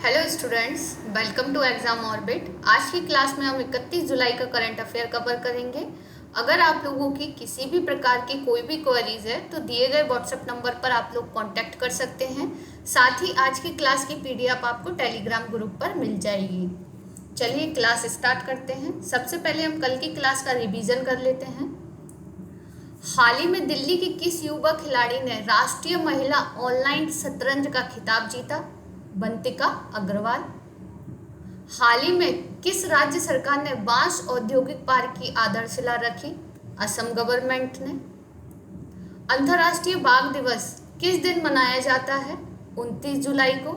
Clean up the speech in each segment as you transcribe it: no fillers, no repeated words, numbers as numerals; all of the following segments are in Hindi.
Hello students, welcome to exam orbit. आज की क्लास में हम 31 जुलाई का करंट अफेयर कवर करेंगे। अगर आप लोगों की किसी भी प्रकार की कोई भी क्वेरीज है तो दिए गए व्हाट्सएप नंबर पर आप लोग कांटेक्ट कर सकते हैं। साथ ही आज की क्लास की पीडीएफ आपको टेलीग्राम ग्रुप पर मिल जाएगी। चलिए क्लास स्टार्ट करते हैं। सबसे पहले हम कल की क्लास का रिवीजन कर लेते हैं। हाल ही में दिल्ली की किस युवा खिलाड़ी ने राष्ट्रीय महिला ऑनलाइन शतरंज का खिताब जीता? बंतिका अग्रवाल। हाल ही में किस राज्य सरकार ने बांस औद्योगिक पार्क की आधारशिला रखी? असम गवर्नमेंट ने। अंतर्राष्ट्रीय बाघ दिवस किस दिन मनाया जाता है? 29 जुलाई को।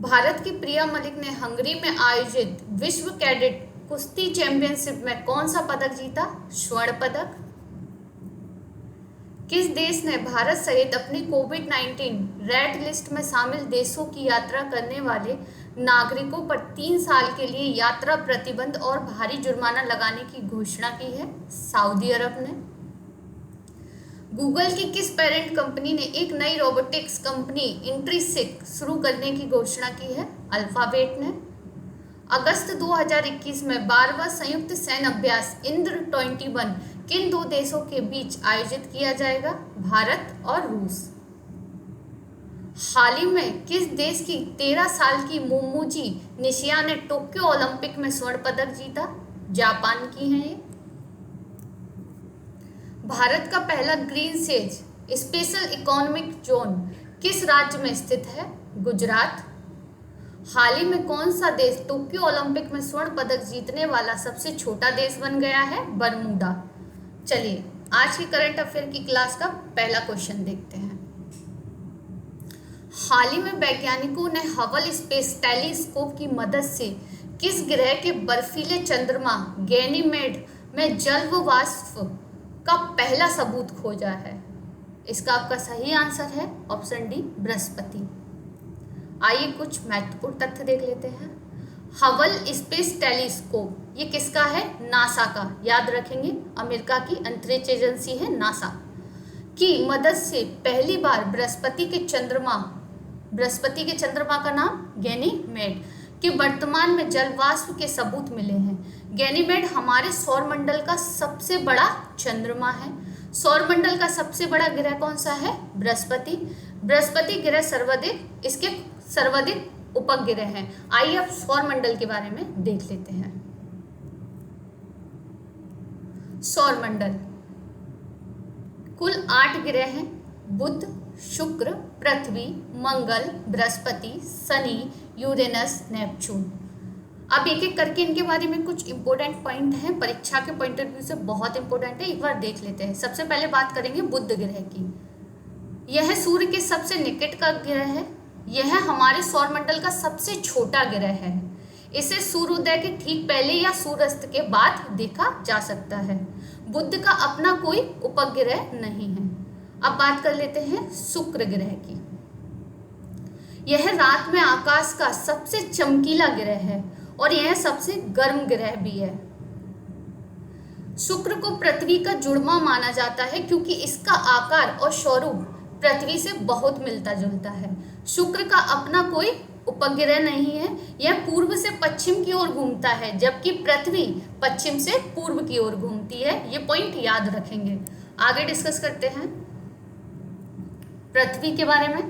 भारत की प्रिया मलिक ने हंगरी में आयोजित विश्व कैडेट कुश्ती चैंपियनशिप में कौन सा पदक जीता? स्वर्ण पदक। किस देश ने भारत सहित अपनी कोविड-19 रेड लिस्ट में शामिल देशों की यात्रा करने वाले नागरिकों पर 3 साल के लिए यात्रा प्रतिबंध और भारी जुर्माना लगाने की घोषणा की है? सऊदी अरब ने। गूगल की किस पेरेंट कंपनी ने एक नई रोबोटिक्स कंपनी इंट्रिसिक शुरू करने की घोषणा की है? अल्फाबेट ने। अगस्त 2021 में 12वां संयुक्त सैन्य अभ्यास इंद्र 21 किन दो देशों के बीच आयोजित किया जाएगा? भारत और रूस। हाल ही में किस देश की 13 साल की मोमोजी निशिया ने टोक्यो ओलंपिक में स्वर्ण पदक जीता? जापान की हैं ये। भारत का पहला green says special economic zone किस राज्य में स्थित है? गुजरात। हाल ही में कौन सा देश टोक्यो ओलंपिक में स्वर्ण पदक जीतने वाला सबसे छोटा देश बन गया है? बरमूडा। चलिए आज की करंट अफेयर की क्लास का पहला क्वेश्चन देखते हैं। हाल ही में वैज्ञानिकों ने हबल स्पेस टेलीस्कोप की मदद से किस ग्रह के बर्फीले चंद्रमा गैनीमेड में जल व वाष्प का पहला सबूत खोजा है? इसका आपका सही आंसर है ऑप्शन डी, बृहस्पति। आइए कुछ महत्वपूर्ण तथ्य देख लेते हैं। हबल स्पेस टेलीस्कोप ये किसका है? नासा का। याद रखेंगे, अमेरिका की अंतरिक्ष एजेंसी है नासा की मदद से पहली बार बृहस्पति के चंद्रमा का नाम गैनीमेड के वर्तमान में जलवाष्प के सबूत मिले हैं। गैनीमेड हमारे सौरमंडल का सबसे बड़ा चंद्रमा है। सौरमंडल का सबसे बड़ा ग्रह कौन सा है? बृहस्पति। बृहस्पति ग्रह सर्वाधिक उपग्रह हैं। आइए अब सौरमंडल के बारे में देख लेते हैं। सौरमंडल कुल 8 ग्रह हैं। बुध, शुक्र, पृथ्वी, मंगल, बृहस्पति, शनि, यूरेनस, नेपच्यून। अब एक एक करके इनके बारे में कुछ इंपॉर्टेंट पॉइंट हैं, परीक्षा के पॉइंट ऑफ व्यू से बहुत इंपॉर्टेंट है, एक बार देख लेते हैं। सबसे पहले बात करेंगे बुध ग्रह की। यह सूर्य के सबसे निकट का ग्रह है। यह हमारे सौरमंडल का सबसे छोटा ग्रह है। इसे सूर्योदय के ठीक पहले या सूर्यास्त के बाद देखा जा सकता है। बुध का अपना कोई उपग्रह नहीं है। अब बात कर लेते हैं शुक्र ग्रह की। यह रात में आकाश का सबसे चमकीला ग्रह है और यह सबसे गर्म ग्रह भी है। शुक्र को पृथ्वी का जुड़वा माना जाता है क्योंकि इसका आकार और स्वरूप पृथ्वी से बहुत मिलता जुलता है। शुक्र का अपना कोई उपग्रह नहीं है। यह पूर्व से पश्चिम की ओर घूमता है जबकि पृथ्वी पश्चिम से पूर्व की ओर घूमती है। ये पॉइंट याद रखेंगे। आगे डिस्कस करते हैं पृथ्वी के बारे में।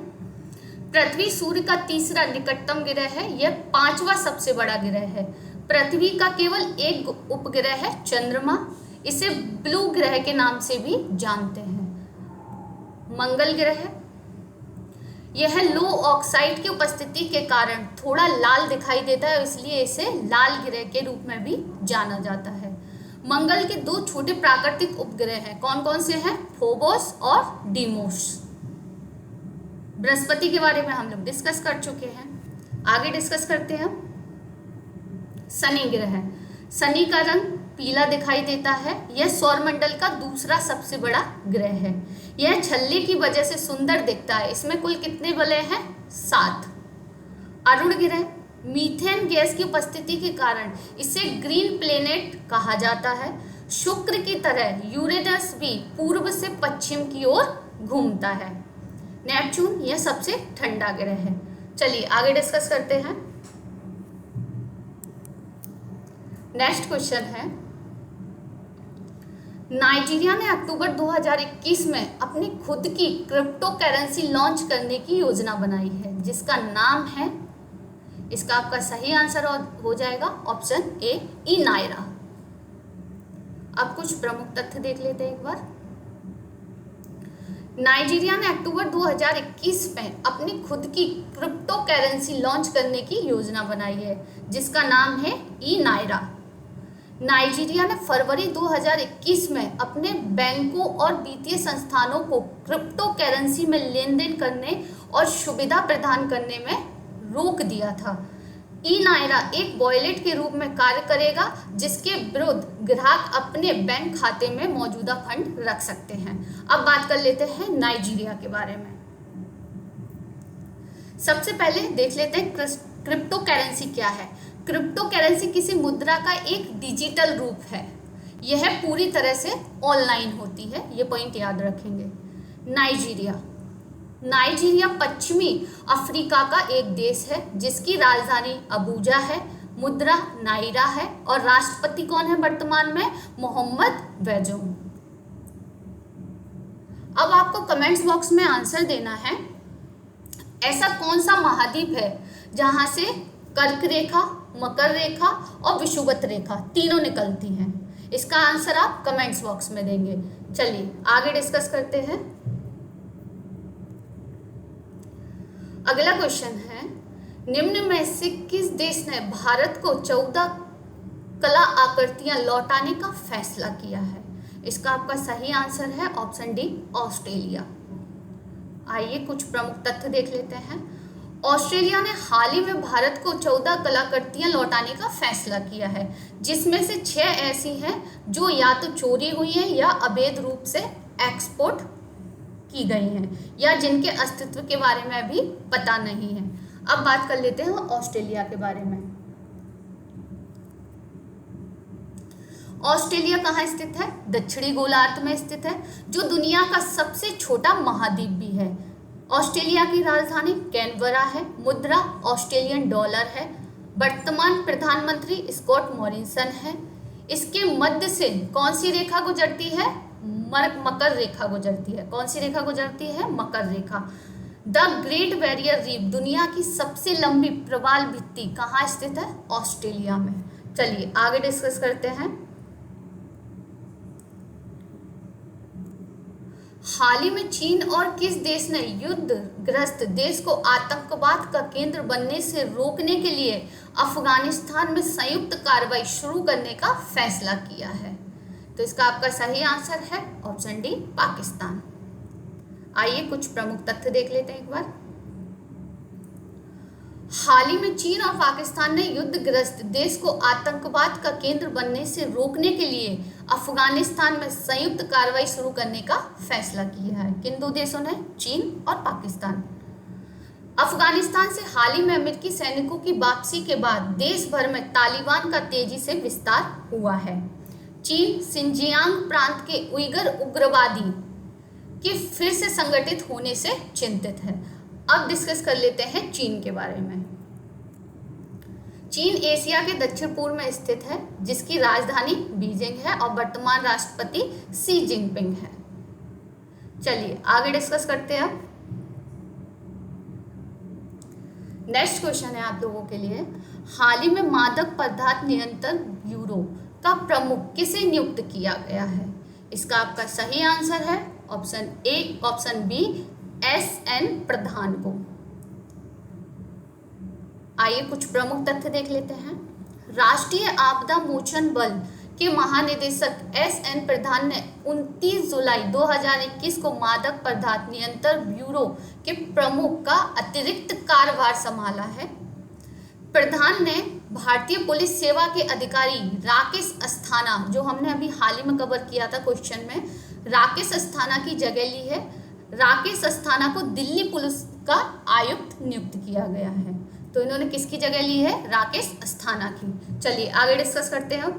पृथ्वी सूर्य का तीसरा निकटतम ग्रह है। यह 5वां सबसे बड़ा ग्रह है। पृथ्वी का केवल एक उपग्रह है चंद्रमा। इसे ब्लू ग्रह के नाम से भी जानते हैं। मंगल ग्रह यह लो ऑक्साइड की उपस्थिति के कारण थोड़ा लाल दिखाई देता है, इसलिए इसे लाल ग्रह के रूप में भी जाना जाता है। मंगल के 2 छोटे प्राकृतिक उपग्रह हैं। कौन कौन से हैं? फोबोस और डीमोस। बृहस्पति के बारे में हम लोग डिस्कस कर चुके हैं। आगे डिस्कस करते हैं शनि ग्रह। शनि का रंग पीला दिखाई देता है। यह सौरमंडल का दूसरा सबसे बड़ा ग्रह है। यह छल्ले की वजह से सुंदर दिखता है। इसमें कुल कितने वलय हैं? 7। अरुण ग्रह मीथेन गैस की उपस्थिति के कारण इसे ग्रीन प्लेनेट कहा जाता है। शुक्र की तरह यूरेनस भी पूर्व से पश्चिम की ओर घूमता है। नेपच्यून यह सबसे ठंडा ग्रह है। चलिए आगे डिस्कस करते हैं। नेक्स्ट क्वेश्चन है, नाइजीरिया ने अक्टूबर 2021 में अपनी खुद की क्रिप्टो करेंसी लॉन्च करने की योजना बनाई है जिसका नाम है, इसका आपका सही आंसर हो जाएगा ऑप्शन ए, ई नायरा। अब कुछ प्रमुख तथ्य देख लेते हैं एक बार। नाइजीरिया ने अक्टूबर 2021 में अपनी खुद की क्रिप्टो करेंसी लॉन्च करने की योजना बनाई है जिसका नाम है ई नायरा। नाइजीरिया ने फरवरी 2021 में अपने बैंकों और वित्तीय संस्थानों को क्रिप्टो करेंसी में लेन देन करने और सुविधा प्रदान करने में रोक दिया था। ई नायरा एक वॉलेट के रूप में कार्य करेगा जिसके विरुद्ध ग्राहक अपने बैंक खाते में मौजूदा फंड रख सकते हैं। अब बात कर लेते हैं नाइजीरिया के बारे में। सबसे पहले देख लेते हैं क्रिप्टो करेंसी क्या है। क्रिप्टो करेंसी किसी मुद्रा का एक डिजिटल रूप है। यह पूरी तरह से ऑनलाइन होती है, ये पॉइंट याद रखेंगे। नाइजीरिया पश्चिमी अफ्रीका का एक देश है जिसकी राजधानी अबूजा है, मुद्रा नाइरा है और राष्ट्रपति कौन है वर्तमान में, मोहम्मद बैजूम। अब आपको कमेंट्स बॉक्स में आंसर देना है, ऐसा कौन सा महाद्वीप है जहां से कर्क रेखा, मकर रेखा और विषुवत रेखा तीनों निकलती हैं। इसका आंसर आप कमेंट्स बॉक्स में देंगे। चलिए आगे डिस्कस करते हैं। अगला क्वेश्चन है, निम्न में से किस देश ने भारत को 14 कला आकृतियां लौटाने का फैसला किया है। इसका आपका सही आंसर है ऑप्शन डी, ऑस्ट्रेलिया। आइए कुछ प्रमुख तथ्य देख लेते हैं। ऑस्ट्रेलिया ने हाल ही में भारत को 14 कलाकृतियां लौटाने का फैसला किया है जिसमें से 6 ऐसी हैं जो या तो चोरी हुई हैं या अवैध रूप से एक्सपोर्ट की गई हैं या जिनके अस्तित्व के बारे में अभी पता नहीं है। अब बात कर लेते हैं ऑस्ट्रेलिया के बारे में। ऑस्ट्रेलिया कहाँ स्थित है, दक्षिणी गोलार्ध में स्थित है जो दुनिया का सबसे छोटा महाद्वीप भी है। ऑस्ट्रेलिया की राजधानी कैनबरा है, मुद्रा ऑस्ट्रेलियन डॉलर है, वर्तमान प्रधानमंत्री स्कॉट मॉरिसन है। इसके मध्य से कौन सी रेखा गुजरती है, मकर रेखा गुजरती है। कौन सी रेखा गुजरती है, मकर रेखा। द ग्रेट बैरियर रीफ दुनिया की सबसे लंबी प्रवाल भित्ति कहाँ स्थित है, ऑस्ट्रेलिया में। चलिए आगे डिस्कस करते हैं। हाल ही में चीन और किस देश ने युद्धग्रस्त देश को आतंकवाद का केंद्र बनने से रोकने के लिए अफगानिस्तान में संयुक्त कार्रवाई शुरू करने का फैसला किया है। तो इसका आपका सही आंसर है ऑप्शन डी, पाकिस्तान। आइए कुछ प्रमुख तथ्य देख लेते हैं एक बार। हाल ही में चीन और पाकिस्तान ने युद्धग्रस्त देश को आतंकवाद का केंद्र बनने से रोकने के लिए अफगानिस्तान में संयुक्त कार्रवाई शुरू करने का फैसला किया है। किन दो देशों ने, चीन और पाकिस्तान। अफगानिस्तान से हाल ही में अमेरिकी सैनिकों की वापसी के बाद देश भर में तालिबान का तेजी से विस्तार हुआ है। चीन सिंजियांग प्रांत के उइगर उग्रवादी के फिर से संगठित होने से चिंतित है। अब डिस्कस कर लेते हैं चीन के बारे में। चीन एशिया के दक्षिण पूर्व में स्थित है जिसकी राजधानी बीजिंग है और वर्तमान राष्ट्रपति शी जिनपिंग है। चलिए आगे डिस्कस करते हैं। अब नेक्स्ट क्वेश्चन है आप लोगों के लिए, हाल ही में मादक पदार्थ नियंत्रण ब्यूरो का प्रमुख किसे नियुक्त किया गया है। इसका आपका सही आंसर है option A, option B, S N. Pradhan को। आइए कुछ प्रमुख तथ्य देख लेते हैं। राष्ट्रीय आपदा मोचन बल के महानिदेशक एस.एन. प्रधान ने 29 जुलाई 2021 को मादक पदार्थ नियंत्रण ब्यूरो के प्रमुख का अतिरिक्त कार्यभार संभाला है। प्रधान ने भारतीय पुलिस सेवा के अधिकारी राकेश अस्थाना, जो हमने अभी हाल ही में कवर किया था क्वेश्चन में, राकेश अस्थाना की जगह ली है। राकेश अस्थाना को दिल्ली पुलिस का आयुक्त नियुक्त किया गया है। तो इन्होंने किसकी जगह ली है, राकेश अस्थाना की। चलिए आगे डिस्कस करते हैं।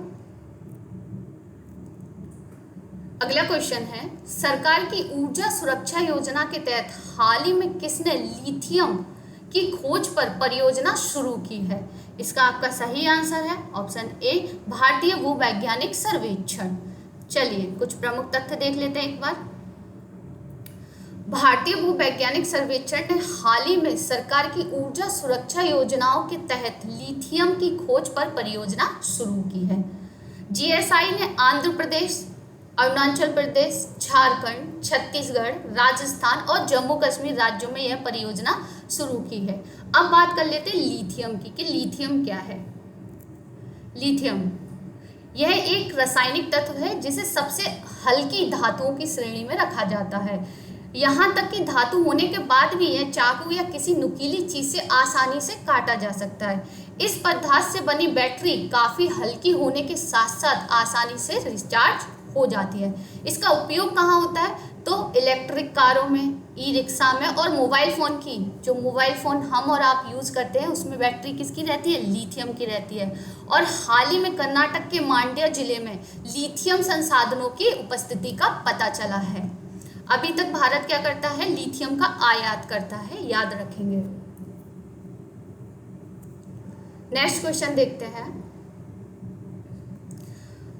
अगला क्वेश्चन है, सरकार की ऊर्जा सुरक्षा योजना के तहत हाल ही में किसने लिथियम की खोज पर परियोजना शुरू की है? इसका आपका सही आंसर है ऑप्शन ए, भारतीय भूवैज्ञानिक सर्वेक्षण। चलिए कुछ प्रमुख तथ्य देख लेते हैं एक बार। भारतीय भूवैज्ञानिक सर्वेक्षण ने हाल ही में सरकार की ऊर्जा सुरक्षा योजनाओं के तहत लिथियम की खोज पर परियोजना शुरू की है। जीएसआई ने आंध्र प्रदेश, अरुणाचल प्रदेश, झारखंड, छत्तीसगढ़, राजस्थान और जम्मू कश्मीर राज्यों में यह परियोजना शुरू की है। अब बात कर लेते हैं लिथियम की कि लिथियम क्या है। लिथियम यह एक रासायनिक तत्व है जिसे सबसे हल्की धातुओं की श्रेणी में रखा जाता है। यहाँ तक कि धातु होने के बाद भी यह चाकू या किसी नुकीली चीज से आसानी से काटा जा सकता है। इस पदार्थ से बनी बैटरी काफी हल्की होने के साथ साथ आसानी से रिचार्ज हो जाती है। इसका उपयोग कहाँ होता है? तो इलेक्ट्रिक कारों में, ई रिक्शा में और मोबाइल फ़ोन की, जो मोबाइल फ़ोन हम और आप यूज़ करते हैं उसमें बैटरी किसकी रहती है? लिथियम की रहती है। और हाल ही में कर्नाटक के मांड्या जिले में लिथियम संसाधनों की उपस्थिति का पता चला है। अभी तक भारत क्या करता है? लिथियम का आयात करता है, याद रखेंगे। नेक्स्ट क्वेश्चन देखते हैं।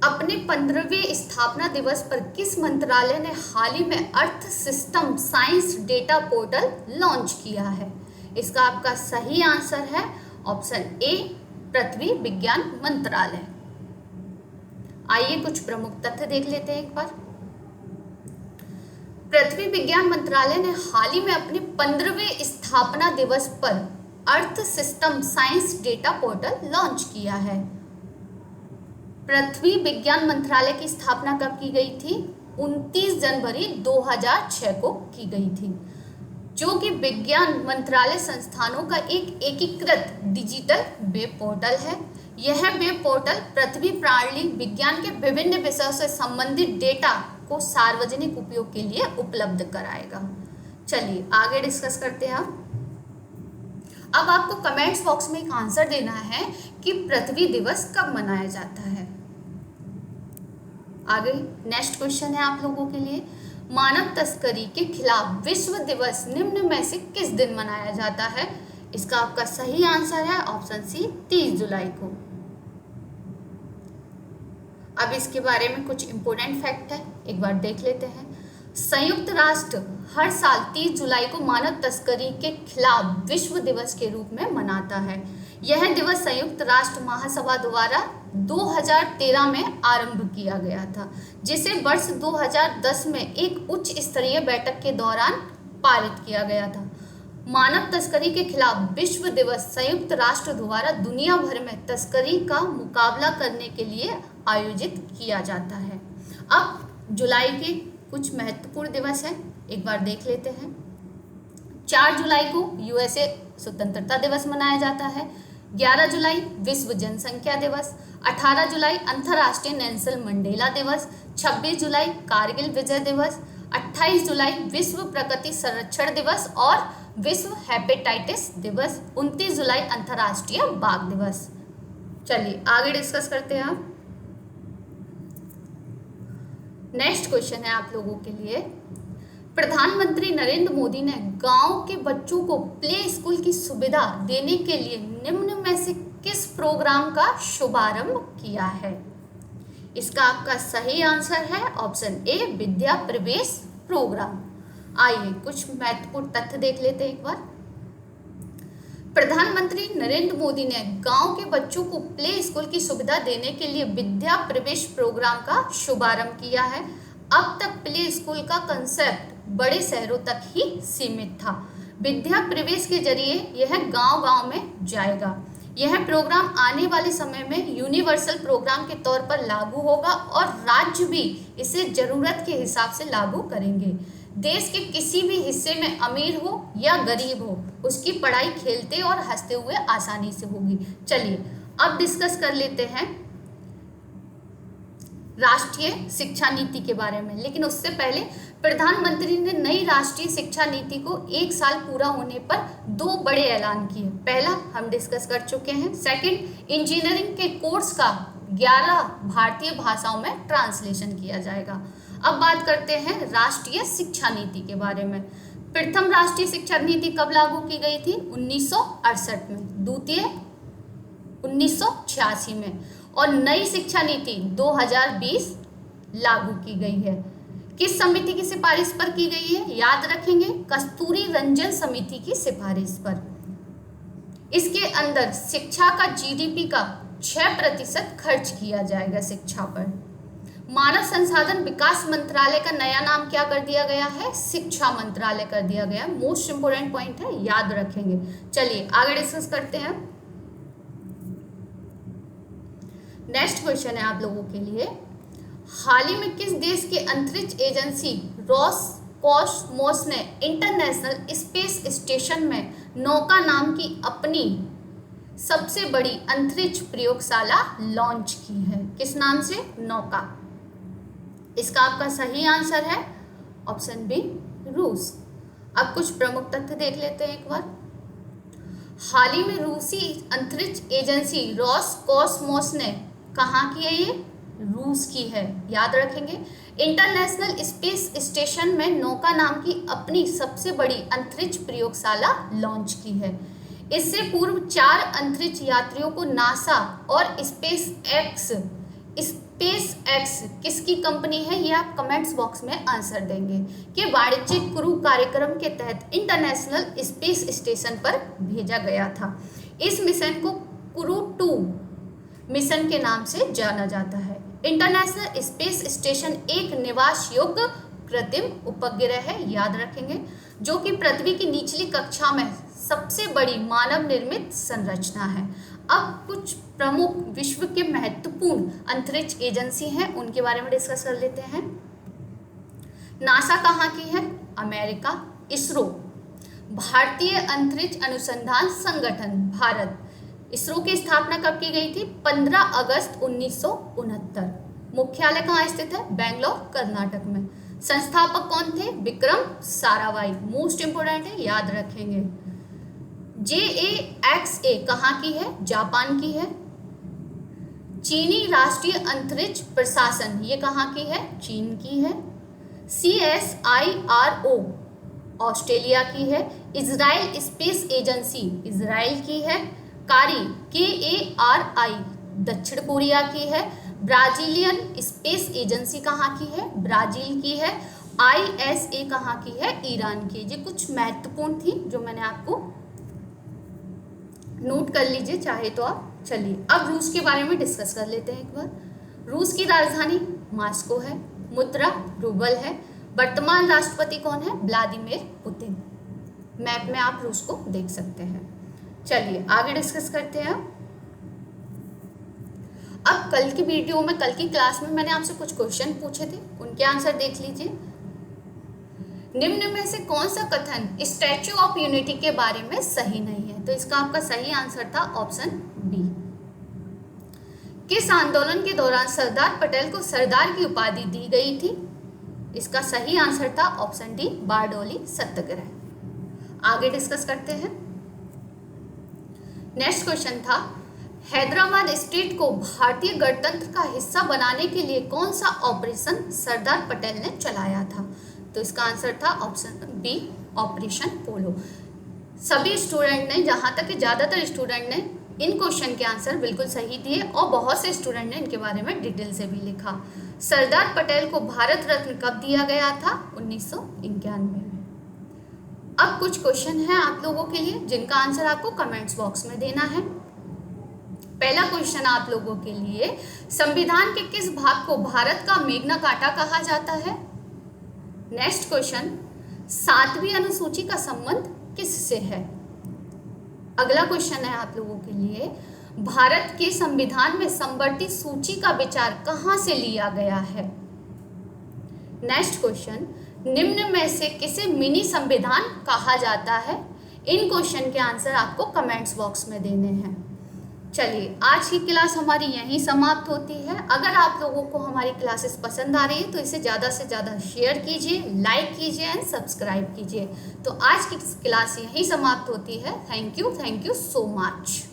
अपने 15वें स्थापना दिवस पर किस मंत्रालय ने हाल ही में earth system science data portal launch किया है? इसका आपका सही आंसर है ऑप्शन ए, पृथ्वी विज्ञान मंत्रालय। आइए कुछ प्रमुख तथ्य देख लेते हैं एक बार। पृथ्वी विज्ञान मंत्रालय ने हाल ही में अपने 15वें स्थापना दिवस पर earth system science data portal launch किया है। पृथ्वी विज्ञान मंत्रालय की स्थापना कब की गई थी? 29 जनवरी 2006 को की गई थी, जो कि विज्ञान मंत्रालय संस्थानों का एक एकीकृत डिजिटल वेब पोर्टल है। यह वेब पोर्टल पृथ्वी प्रणाली विज्ञान के विभिन्न विषयों से संबंधित डेटा को सार्वजनिक उपयोग के लिए उपलब्ध कराएगा। चलिए आगे डिस्कस करते हैं। अब आपको कमेंट्स बॉक्स में एक आंसर देना है कि पृथ्वी दिवस कब मनाया जाता है। आगे नेक्स्ट क्वेश्चन है आप लोगों के लिए। मानव तस्करी के खिलाफ विश्व दिवस निम्न में से किस दिन मनाया जाता है? इसका आपका सही आंसर है ऑप्शन सी, 30 जुलाई को। अब इसके बारे में कुछ इंपॉर्टेंट फैक्ट है, एक बार देख लेते हैं। संयुक्त राष्ट्र हर साल 30 जुलाई को मानव तस्करी के खिलाफ विश्व दिवस के रूप में मनाता है। यह दिवस संयुक्त राष्ट्र महासभा द्वारा 2013 में आरंभ किया गया था, जिसे वर्ष 2010 में एक उच्च स्तरीय बैठक के दौरान पारित किया गया था। मानव तस्करी के खिलाफ विश्व दिवस संयुक्त राष्ट्र द्वारा दुनिया भर में तस्करी का मुकाबला करने के लिए आयोजित किया जाता है। अब जुलाई के कुछ महत्वपूर्ण दिवस हैं, एक बार देख लेते हैं। 4 जुलाई को यूएसए स्वतंत्रता दिवस मनाया जाता है। 11 जुलाई विश्व जनसंख्या दिवस। 18 जुलाई अंतर्राष्ट्रीय नेल्सन मंडेला दिवस। 26 जुलाई कारगिल विजय दिवस। 28 जुलाई विश्व प्रकृति संरक्षण दिवस और विश्व हेपेटाइटिस दिवस। 29 जुलाई अंतर्राष्ट्रीय बाघ दिवस। चलिए आगे डिस्कस करते हैं। नेक्स्ट क्वेश्चन है आप लोगों के लिए। प्रधानमंत्री नरेंद्र मोदी ने गांव के बच्चों को प्ले स्कूल की सुविधा देने के लिए निम्न में से किस प्रोग्राम का शुभारंभ किया है? इसका आपका सही आंसर है ऑप्शन ए, विद्या प्रवेश प्रोग्राम। आइए कुछ महत्वपूर्ण तथ्य देख लेते हैं एक बार। प्रधानमंत्री नरेंद्र मोदी ने गांव के बच्चों को प्ले स्कूल की सुविधा देने के लिए विद्या प्रवेश प्रोग्राम का शुभारंभ किया है। अब तक प्ले स्कूल का कंसेप्ट बड़े शहरों तक ही सीमित था। विद्या प्रवेश के जरिए यह गांव-गांव में जाएगा। यह प्रोग्राम आने वाले समय में यूनिवर्सल प्रोग्राम के तौर पर लागू होगा और राज्य भी इसे जरूरत के हिसाब से लागू करेंगे। देश के किसी भी हिस्से में अमीर हो या गरीब हो, उसकी पढ़ाई खेलते और हंसते हुए आसानी से होगी। चलिए अब डिस्कस कर लेते हैं राष्ट्रीय शिक्षा नीति के बारे में, लेकिन उससे पहले प्रधानमंत्री ने नई राष्ट्रीय शिक्षा नीति को 1 साल पूरा होने पर 2 बड़े ऐलान किए। पहला हम डिस्कस कर चुके हैं। सेकंड, इंजीनियरिंग के कोर्स का 11 भारतीय भाषाओं में ट्रांसलेशन किया जाएगा। अब बात करते हैं राष्ट्रीय शिक्षा नीति के बारे में। प्रथम राष्ट्रीय शिक्षा नीति कब लागू की गई थी? 1968 में। द्वितीय 1986 में। और नई शिक्षा नीति 2020 लागू की गई है। किस समिति की सिफारिश पर की गई है? याद रखेंगे, कस्तूरी रंजन समिति की सिफारिश पर। इसके अंदर शिक्षा का जीडीपी का 6% खर्च किया जाएगा शिक्षा पर। मानव संसाधन विकास मंत्रालय का नया नाम क्या कर दिया गया है? शिक्षा मंत्रालय कर दिया गया। मोस्ट इंपोर्टेंट पॉइंट है, याद रखेंगे। चलिए आगे डिस्कस करते हैं। नेक्स्ट क्वेश्चन है आप लोगों के लिए, हाल ही में किस देश के अंतरिक्ष एजेंसी रोसकोसमोस ने इंटरनेशनल स्पेस स्टेशन में नौका नाम की अपनी सबसे बड़ी अंतरिक्ष प्रयोगशाला लॉन्च की है? किस नाम से? नौका। इसका आपका सही आंसर है ऑप्शन बी, रूस। अब कुछ प्रमुख तथ्य देख लेते हैं एक बार। हाल ही में रूसी अंतरिक्ष एजेंसी रोसकोसमोस ने कहाँ की है? ये रूस की है, याद रखेंगे। इंटरनेशनल स्पेस स्टेशन में नौका नाम की अपनी सबसे बड़ी अंतरिक्ष प्रयोगशाला लॉन्च की है। इससे पूर्व 4 अंतरिक्ष यात्रियों को नासा और स्पेस एक्स किसकी कंपनी है, ये आप कमेंट्स बॉक्स में आंसर देंगे, कि वाणिज्यिक क्रू कार्यक्रम के तहत इंटरनेशनल स्पेस स्टेशन पर भेजा गया था। इस मिशन को क्रू 2 मिशन के नाम से जाना जाता है। इंटरनेशनल स्पेस स्टेशन एक निवास योग्य कृत्रिम उपग्रह है, याद रखेंगे, जो कि पृथ्वी की निचली कक्षा में सबसे बड़ी मानव निर्मित संरचना है। अब कुछ प्रमुख विश्व के महत्वपूर्ण अंतरिक्ष एजेंसी हैं, उनके बारे में डिस्कस कर लेते हैं। नासा कहाँ की है? अमेरिका। इसरो भारतीय अंतरिक्ष अनुसंधान संगठन भारत। इसरो की स्थापना कब की गई थी? 15 अगस्त 1969। मुख्यालय कहाँ स्थित है? बेंगलोर, कर्नाटक में। संस्थापक कौन थे? विक्रम साराभाई। मोस्ट इंपोर्टेंट है, याद रखेंगे। JAXA कहाँ की है? जापान की है। चीनी राष्ट्रीय अंतरिक्ष प्रशासन, ये कहाँ की है? चीन की है। CSIRO ऑस्ट्रेलिया की है। इजराइल स्पेस एजेंसी इजराइल की है। KARI दक्षिण कोरिया की है। ब्राजीलियन स्पेस एजेंसी कहाँ की है? ब्राजील की है। ISA कहाँ की है? ईरान की। ये कुछ महत्वपूर्ण थी जो मैंने आपको नोट कर लीजिए चाहे तो आप। चलिए अब रूस के बारे में डिस्कस कर लेते हैं एक बार। रूस की राजधानी मॉस्को है। मुद्रा रूबल है। वर्तमान राष्ट्रपति कौन है? Vladimir Putin. मैप में आप रूस को देख सकते हैं। चलिए आगे डिस्कस करते हैं। अब कल की वीडियो में, कल की क्लास में मैंने आपसे कुछ क्वेश्चन पूछे थे, उनके आंसर देख लीजिए। निम्न में से कौन सा कथन स्टैच्यू ऑफ यूनिटी के बारे में सही नहीं है? तो इसका आपका सही आंसर था ऑप्शन बी। किस आंदोलन के दौरान सरदार पटेल को सरदार की उपाधि दी गई थी? इसका सही आंसर था ऑप्शन डी, बारडोली सत्याग्रह। आगे डिस्कस करते हैं। नेक्स्ट क्वेश्चन था, हैदराबाद स्टेट को भारतीय गणतंत्र का हिस्सा बनाने के लिए कौन सा ऑपरेशन सरदार पटेल ने चलाया था? तो इसका आंसर था ऑप्शन बी, ऑपरेशन पोलो। सभी स्टूडेंट ने, जहाँ तक कि ज़्यादातर स्टूडेंट ने इन क्वेश्चन के आंसर बिल्कुल सही दिए और बहुत से स्टूडेंट ने इनके बारे में डिटेल से भी लिखा। सरदार पटेल को भारत रत्न कब दिया गया था? 1991 में। अब कुछ क्वेश्चन हैं आप लोगों के लिए जिनका आंसर आपको कमेंट्स बॉक्स में देना है। पहला क्वेश्चन आप लोगों के लिए, संविधान के किस भाग को भारत का मेग्ना कार्टा कहा जाता है? नेक्स्ट क्वेश्चन, 7वीं अनुसूची का संबंध किससे है? अगला क्वेश्चन है आप लोगों के लिए, भारत के संविधान में समवर्ती सूची का विचार कहाँ से लिया गया है? नेक्स्ट क्वेश्चन, निम्न में से किसे मिनी संविधान कहा जाता है? इन क्वेश्चन के आंसर आपको कमेंट्स बॉक्स में देने हैं। चलिए आज की क्लास हमारी यहीं समाप्त होती है। अगर आप लोगों को हमारी क्लासेस पसंद आ रही है तो इसे ज़्यादा से ज़्यादा शेयर कीजिए, लाइक कीजिए एंड सब्सक्राइब कीजिए। तो आज की क्लास यहीं समाप्त होती है। Thank you so much.